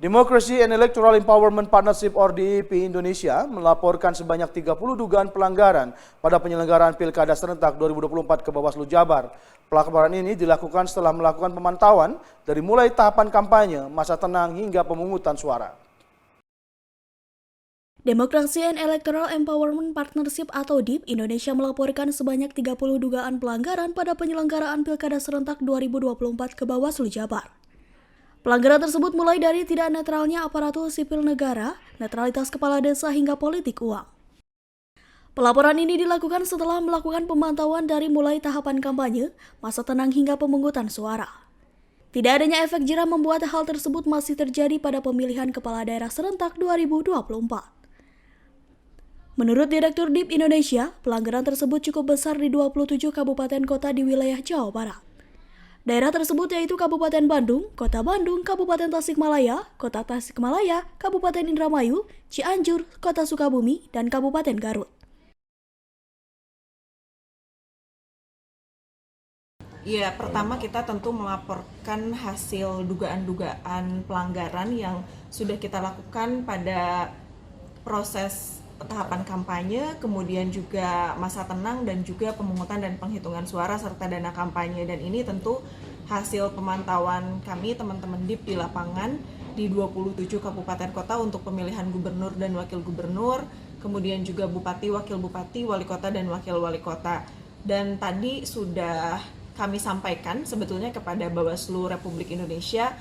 Democracy and Electoral Empowerment Partnership or DEP Indonesia melaporkan sebanyak 30 dugaan pelanggaran pada penyelenggaraan Pilkada serentak 2024 ke Bawaslu Jabar. Pelaporan ini dilakukan setelah melakukan pemantauan dari mulai tahapan kampanye, masa tenang hingga pemungutan suara. Democracy and Electoral Empowerment Partnership atau DEP Indonesia melaporkan sebanyak 30 dugaan pelanggaran pada penyelenggaraan Pilkada serentak 2024 ke Bawaslu Jabar. Pelanggaran tersebut mulai dari tidak netralnya aparatur sipil negara, netralitas kepala desa hingga politik uang. Pelaporan ini dilakukan setelah melakukan pemantauan dari mulai tahapan kampanye, masa tenang hingga pemungutan suara. Tidak adanya efek jera membuat hal tersebut masih terjadi pada pemilihan kepala daerah serentak 2024. Menurut Direktur DEP Indonesia, pelanggaran tersebut cukup besar di 27 kabupaten kota di wilayah Jawa Barat. Daerah tersebut yaitu Kabupaten Bandung, Kota Bandung, Kabupaten Tasikmalaya, Kota Tasikmalaya, Kabupaten Indramayu, Cianjur, Kota Sukabumi, dan Kabupaten Garut. Ya, pertama kita tentu melaporkan hasil dugaan-dugaan pelanggaran yang sudah kita lakukan pada proses tahapan kampanye, kemudian juga masa tenang dan juga pemungutan dan penghitungan suara serta dana kampanye. Dan ini tentu hasil pemantauan kami teman-teman DEP di lapangan di 27 kabupaten kota untuk pemilihan gubernur dan wakil gubernur, kemudian juga bupati, wakil bupati, wali kota dan wakil wali kota. Dan tadi sudah kami sampaikan sebetulnya kepada Bawaslu Republik Indonesia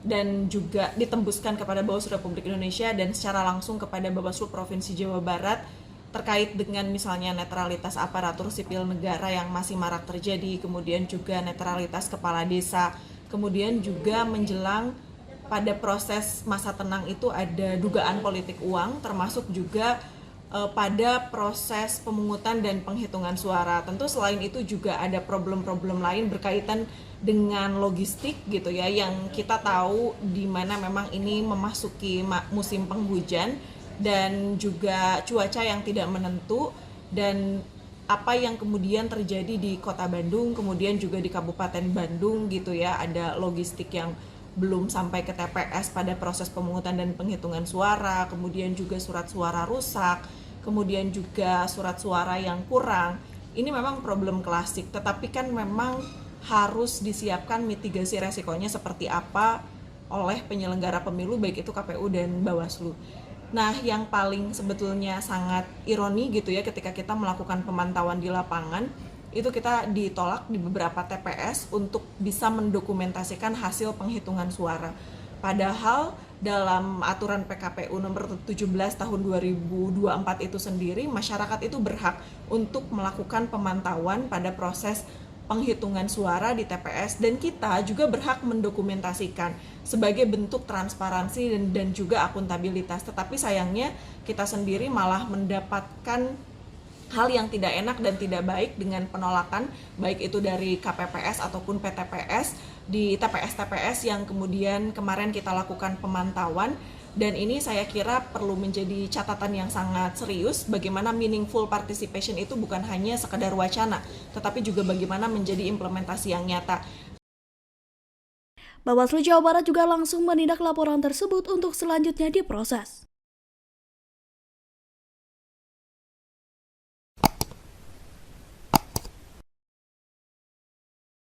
dan juga ditembuskan kepada Bawaslu Republik Indonesia dan secara langsung kepada Bawaslu Provinsi Jawa Barat terkait dengan misalnya netralitas aparatur sipil negara yang masih marak terjadi, kemudian juga netralitas kepala desa, kemudian juga menjelang pada proses masa tenang itu ada dugaan politik uang, termasuk juga pada proses pemungutan dan penghitungan suara. Tentu selain itu juga ada problem-problem lain berkaitan dengan logistik gitu ya, yang kita tahu di mana memang ini memasuki musim penghujan dan juga cuaca yang tidak menentu, dan apa yang kemudian terjadi di Kota Bandung, kemudian juga di Kabupaten Bandung gitu ya, ada logistik yang belum sampai ke TPS pada proses pemungutan dan penghitungan suara, kemudian juga surat suara rusak, kemudian juga surat suara yang kurang. Ini memang problem klasik, tetapi kan memang harus disiapkan mitigasi resikonya seperti apa oleh penyelenggara pemilu, baik itu KPU dan Bawaslu. Nah, yang paling sebetulnya sangat ironi gitu ya, ketika kita melakukan pemantauan di lapangan, itu kita ditolak di beberapa TPS untuk bisa mendokumentasikan hasil penghitungan suara. Padahal dalam aturan PKPU nomor 17 tahun 2024 itu sendiri, masyarakat itu berhak untuk melakukan pemantauan pada proses penghitungan suara di TPS, dan kita juga berhak mendokumentasikan sebagai bentuk transparansi dan juga akuntabilitas. Tetapi sayangnya kita sendiri malah mendapatkan hal yang tidak enak dan tidak baik dengan penolakan, baik itu dari KPPS ataupun PTPS di TPS-TPS yang kemudian kemarin kita lakukan pemantauan. Dan ini saya kira perlu menjadi catatan yang sangat serius, bagaimana meaningful participation itu bukan hanya sekedar wacana, tetapi juga bagaimana menjadi implementasi yang nyata. Bawaslu Jawa Barat juga langsung menindak laporan tersebut untuk selanjutnya diproses.